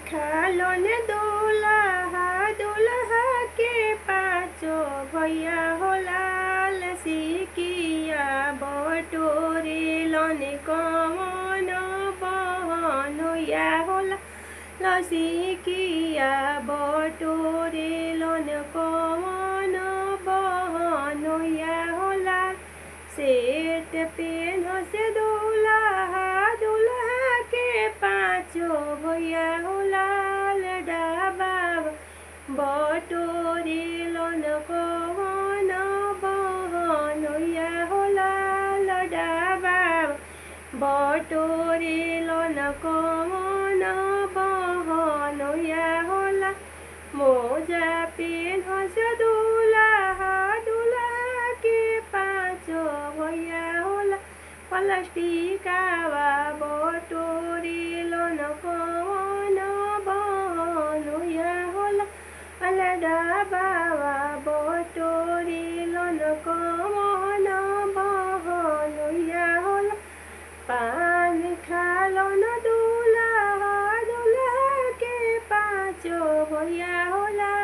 खालो ने दूल्हा दूल्हा के पाँचो भैया हो लाल सिकिया बटोरे लोने कौन बहनोया हो लाल सिकिया बटोरे लोने कौन बहनोया हो लाल सेठ पेन्ह से दूल्हा दूल्हा के पाँचो भैया हो लाल डाबा बटोरे लोन कौन बहनोया हो लाल डाबा बटोरे लोन कौन बहनोया हो लाल मोजा पेन्ह से दूल्हा दूल्हा के पाँचो भैया हो लाल प्लास्टिकावा बटोरे लोन कौन बहनोया हो लाल डाबावा बटोरे लोन कौन बहनोया हो लाल पान खालो न दूल्हा दूल्हा के पाँचो भैया हो लाल